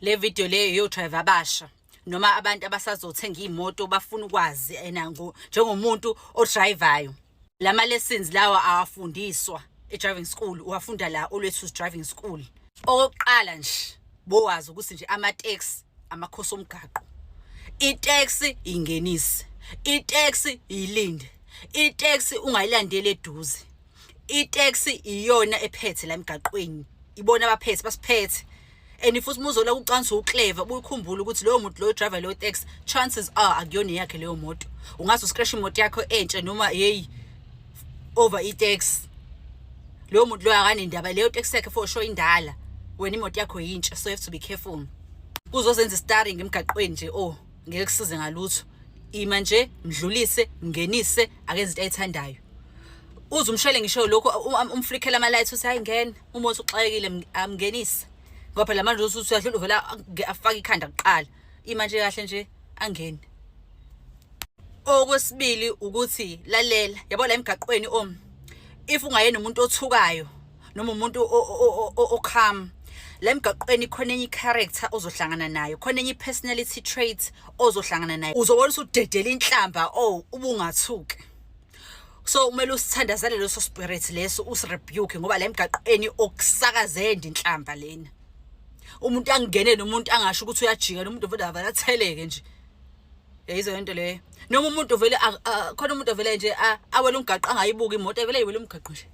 Le video le yo driver abasha noma abantu abasazothenga imoto bafuna ukwazi njengomuntu odrivayo. Lama lessons lawa awafundiswa e-driving school, uwafunda la Olwethu's driving school. Okokuqala nje bowazi ukuthi nje ama-taxi amakhosi omgaqo. I-taxi ingenise, i-taxi ilinde, i-taxi ungayilandeli eduze. I-taxi iyona ephethe la emgaqweni, ibona abaphethe basiphethe. And if uzola ucansa uclever ubukhumbula ukuthi loyo muntu lo driver lo taxi chances are akuyona yakhe leyo moto. Ungaze uscratch imoto yakho entsha noma hey over i-taxi. Loyo muntu lo akanendaba leyo taxi yakhe for sure indala. Wena imoto yakho yintsha, so you have to be careful. Kuzozenza starring emgaqweni nje ngeke kusize ngalutho. Ima nje mdlulise ngenise akenze into ayithandayo. Uze umshele ngisho lokho umflikhela ama lights uthi ayingena umoto uxakekile amngenise. Ngoba phela manje usuthi uyadlula vela afaka ikhanda kuqala. Imanje kahle nje angene. Okwesibili ukuthi lalela, yabo la emgaqweni if ungayena umuntu othukayo noma umuntu okham, la emgaqweni khona enye character ozohlangana nayo, khona enye personality trait ozohlangana nayo. Uzobona usudedela inhlamba ubungathuki. So kumele usithandazele leso spirit leso usirebuke ngoba la emgaqweni okusakazenda inhlamba lena. Umuntu angene nomuntu angasho ukuthi uyajika nomuntu vele avela atheleke nje. Yayizo into leyo. Noma umuntu vele khona umuntu vele nje awela umgaqo angayibuka imoto evele ayiwela umgaqo nje.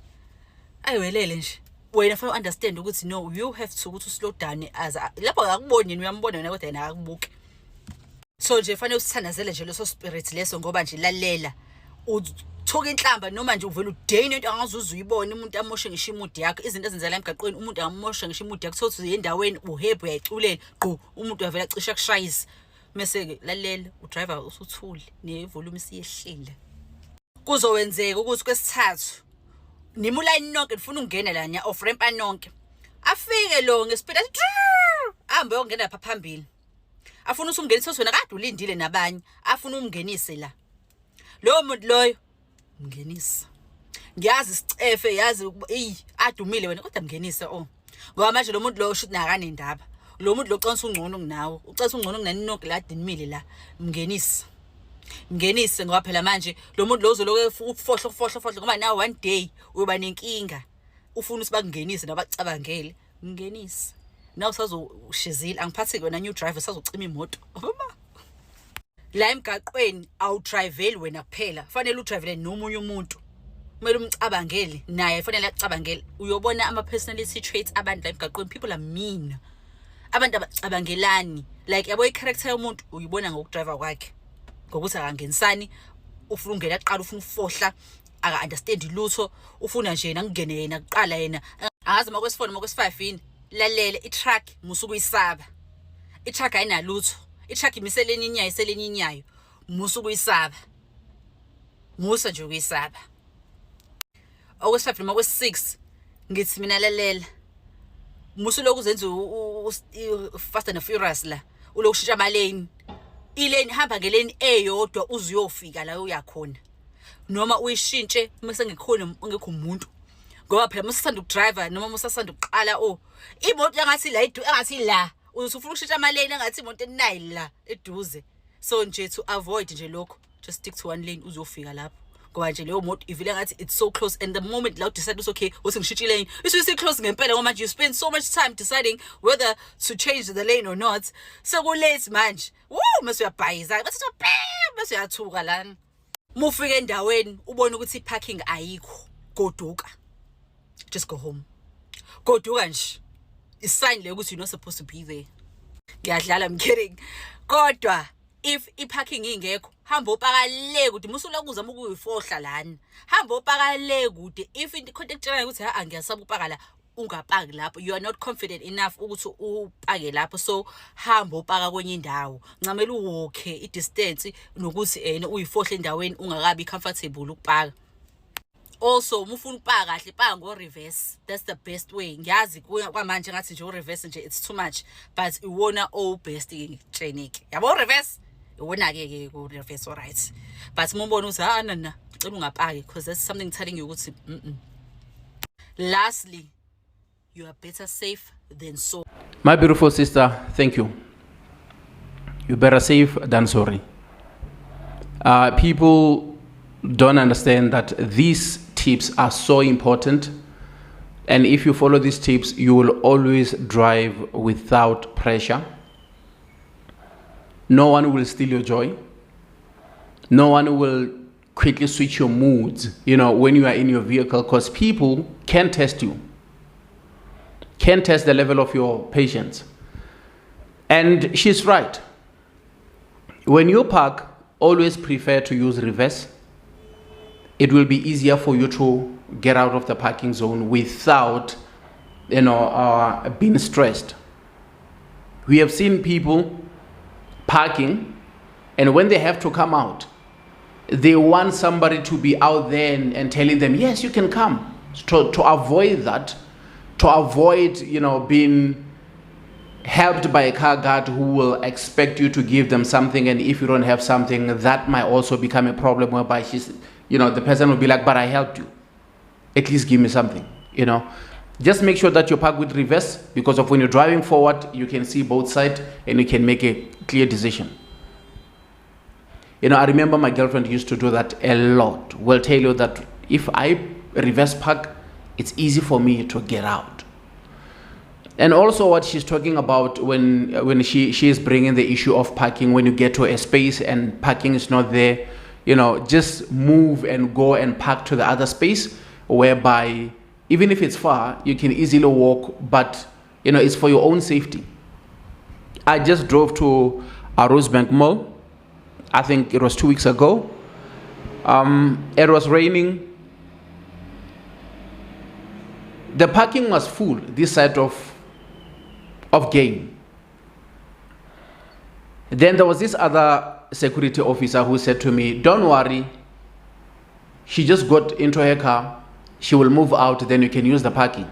Ayiwelele nje. Wena fanele understand ukuthi no, you have to ukuthi slow down as lapho akakuboni yena uyambona wena kodwa yena akakubuki. So nje fanele usithandazele nje leso spirit leso ngoba nje lalela. Uthoka inhlamba noma nje uvela udane into angazuza uyibona umuntu amoshe ngisho imudi yakho. Izinto ezenzela emgaqweni umuntu angamosha ngisho imudi yakho sothi endaweni uhebhu uyayiculela qho umuntu uyavela cisha kushayisa. Mase ke lalela udriver usuthule nevolume siyehlile. Kuzowenzeka ukuthi kwesithathu nimulayini nonke nifuna ukungena la nya off ramp nonke. Afike lo ngespeed athi ahambe yongena lapha phambili. Afuna usungenisa wena kade ulindile nabanye, afuna umngenise la. Lo muntu loyo mngenisa. Ngiyazi isicefe yazi adumile wena kodwa mngenisa ngoba manje lo muntu lo usho nakanendaba. Lo muntu lo ucansa ungcono kunawe, ucansa ungcono kunani nonke la dinimile la mngenisa. Mngenise ngoba phela manje lo muntu lo uzoloku ukufohla ngoba na one day uyoba nenkinga. Ufuna ukuthi bakungenise nabacabangele, mngenise. Na usazoshizila angiphathi wena new driver usazocima imoto. La emgaqweni awudriveli wena kuphela, fanele udrivele nomunye umuntu. Kumele umcabangele naye fanele acabangele. Uyobona ama personality traits abantu la emgaqweni, people are mean. Abantu abacabangelani, like yabo i-character yomuntu uyibona ngokudriver kwakhe. Ngokuthi akangenisani, ufuna ungena aqala ufuna ufohla, aka understand lutho, ufuna nje nakungene yena kuqala yena. Angazi makwesi4 noma kwesi5 yini. Lalela i-truck musuku uyisaba. I-truck ayinalutho. I-truck imiseleni inyayo, musu kuyisaba. Musa nje ukuyisaba. Okwesi5 noma kwesi6 ngithi mina lalela. Musu lokhu uzenza Fast and Furious la. Ulokushintsha ama lane. Ilane hamba ngelane eyodwa uzuyofika la uyakhona. Noma uyishintshe mase ngekho umuntu. Ngoba phela musasanda ukudriver noma musasanda ukuqala imoto yangathi la engathi la. Usufuna ukushintsha ama lane engathi imoto enayi la eduze. So nje to avoid nje lokho, just stick to one lane uzofika lapho. Ngoba nje leyo moto ivile ngathi it's so close, and the moment la decide ukuthi okay uthi ngishitshe lane isuke close ngempela ngoba manje you spend so much time deciding whether to change the lane or not. So ku late manje mase uyabhayiza bese uyathuka lana. Mufike endaweni ubone ukuthi iparking ayikho, goduka, just go home. Goduka nje. Is sign le ukuthi you're not supposed to be there. Ngiyadlala, I'm kidding. Kodwa if iparking ingekho, hamba opaka le kude musula kuzama ukuyifohla lana. Hamba opaka le kude. If into contact ukuthi angiyasaba upaka la, ungapaki lapho. You are not confident enough ukuthi upake lapho, so hamba opaka kwenye indawo. Ncamela uwalke I distance nokuthi uyifohle endaweni ungakabi comfortable ukupaka. Also mufuna ukupaka kahle paka ngo reverse. That's the best way. Ngiyazi kwamanje ngathi nje reverse nje it's too much, but iwona best ngitshengeke. Yabo reverse iwona ke ku reverse alright. But mumbona uthi nana cela ungapaki because that's something telling you ukuthi Lastly, You are better safe than sorry. My beautiful sister, thank you. You better safe than sorry. People don't understand that these tips are so important. And if you follow these tips, you will always drive without pressure. No one will steal your joy. No one will quickly switch your moods, when you are in your vehicle, because people can test you, can test the level of your patience. And she's right. When you park, always prefer to use reverse. It will be easier for you to get out of the parking zone without, being stressed. We have seen people parking, and when they have to come out, they want somebody to be out there and telling them, yes, you can come, to avoid that, to avoid, being helped by a car guard who will expect you to give them something, and if you don't have something, that might also become a problem whereby the person will be like, but I helped you. At least give me something, Just make sure that you park with reverse, because of when you're driving forward, you can see both sides and you can make a clear decision. I remember my girlfriend used to do that a lot. Will tell you that if I reverse park, it's easy for me to get out. And also what she's talking about when she is bringing the issue of parking, when you get to a space and parking is not there, just move and go and park to the other space, whereby even if it's far, you can easily walk, but it's for your own safety. I just drove to a Rosebank Mall. I think it was 2 weeks ago. It was raining. The parking was full this side of game. Then there was this other security officer who said to me, don't worry, she just got into her car, she will move out, then you can use the parking.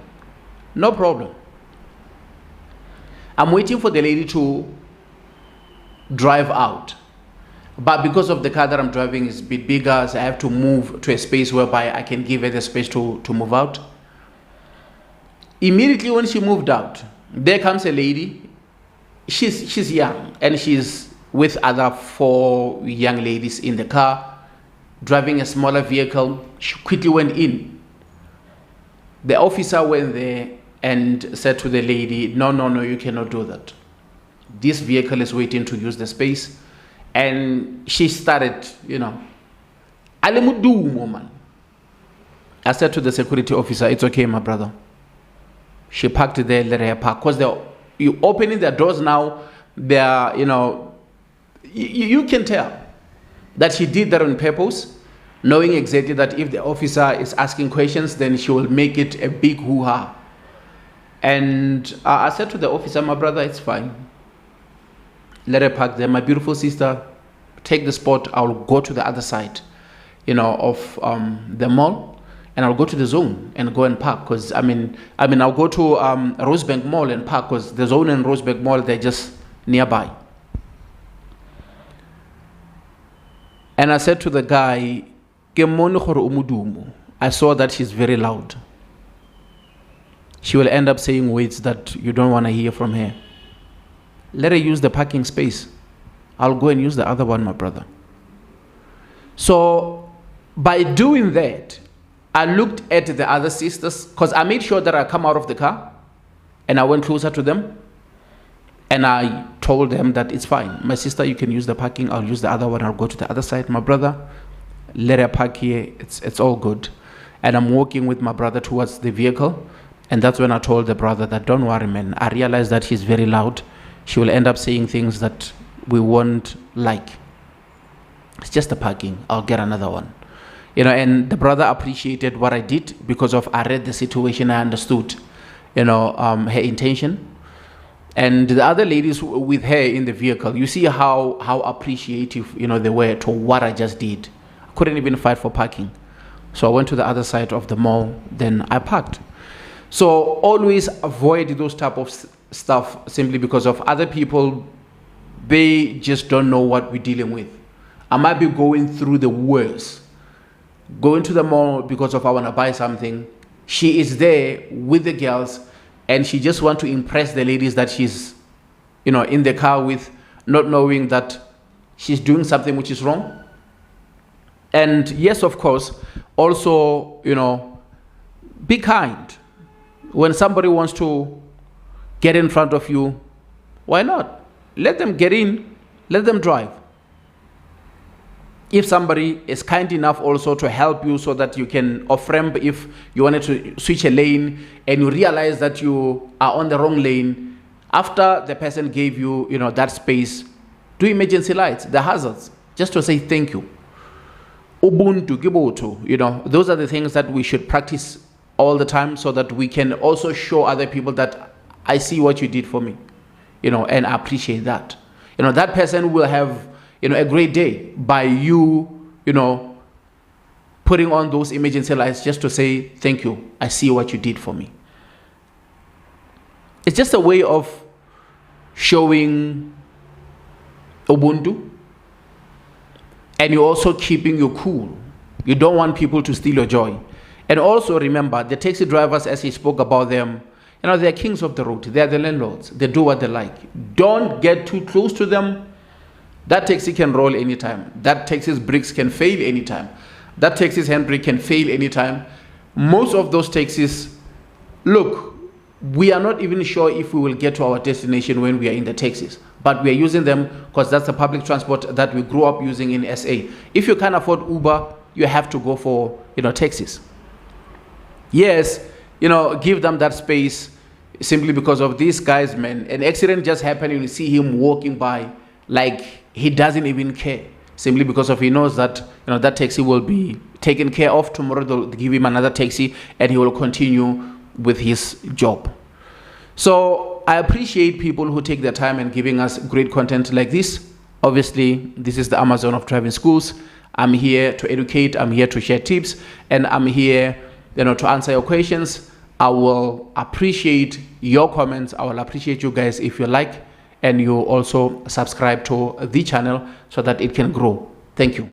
No problem. I'm waiting for the lady to drive out. But because of the car that I'm driving is a bit bigger, so I have to move to a space whereby I can give her the space to move out. Immediately when she moved out, there comes a lady. She's young, and she's with other 4 young ladies in the car, driving a smaller vehicle. She quickly went in. The officer went there and said to the lady, no, you cannot do that. This vehicle is waiting to use the space. And she started, woman. I said to the security officer, it's okay, my brother. She parked there, let her park. Because you opening the doors now, they're, you can tell that she did that on purpose, knowing exactly that if the officer is asking questions, then she will make it a big hoo-ha. And I said to the officer, my brother, it's fine. Let her park there. My beautiful sister, take the spot. I'll go to the other side, of the mall, and I'll go to the zone and go and park. Because I'll go to Rosebank Mall and park, because the zone and Rosebank Mall, they're just nearby. And I said to the guy, I saw that she's very loud. She will end up saying words that you don't want to hear from her. Let her use the parking space. I'll go and use the other one, my brother. So by doing that, I looked at the other sisters, because I made sure that I come out of the car and I went closer to them and I told them that it's fine. My sister, you can use the parking. I'll use the other one. I'll go to the other side. My brother, let her park here. It's all good. And I'm walking with my brother towards the vehicle. And that's when I told the brother that, don't worry, man. I realized that she's very loud. She will end up saying things that we won't like. It's just the parking. I'll get another one. And the brother appreciated what I did, because I read the situation. I understood, her intention. And the other ladies with her in the vehicle, you see how appreciative, they were to what I just did. I couldn't even fight for parking. So I went to the other side of the mall, then I parked. So always avoid those type of stuff, simply because of other people. They just don't know what we're dealing with. I might be going through the worst. Going to the mall because I want to buy something. She is there with the girls. and she just want to impress the ladies that she's, in the car with, not knowing that she's doing something which is wrong. And yes, of course, also, be kind. When somebody wants to get in front of you, why not? Let them get in, let them drive. If somebody is kind enough also to help you so that you can off-ramp if you wanted to switch a lane and you realize that you are on the wrong lane, after the person gave you, that space, do emergency lights, the hazards, just to say thank you. Ubuntu, Giboto, those are the things that we should practice all the time so that we can also show other people that I see what you did for me, and I appreciate that. That person will have, a great day by you, putting on those emergency lights just to say, thank you, I see what you did for me. It's just a way of showing Ubuntu, and you're also keeping you cool. You don't want people to steal your joy. And also remember, the taxi drivers, as he spoke about them, they're kings of the road. They're the landlords. They do what they like. Don't get too close to them. That taxi can roll anytime. That taxi's brakes can fail anytime. That taxi's handbrake can fail anytime. Most of those taxis, look, we are not even sure if we will get to our destination when we are in the taxis, but we are using them because that's the public transport that we grew up using in SA. If you can't afford Uber, you have to go for, taxis. Yes, give them that space simply because of these guys, man. An accident just happened and you see him walking by like he doesn't even care, simply because of he knows that that taxi will be taken care of. Tomorrow they'll give him another taxi and he will continue with his job. So I appreciate people who take their time and giving us great content like this. Obviously, this is the Amazon of driving schools. I'm here to educate, I'm here to share tips, and I'm here to answer your questions. I will appreciate your comments. I will appreciate you guys if you like, and you also subscribe to the channel so that it can grow. Thank you.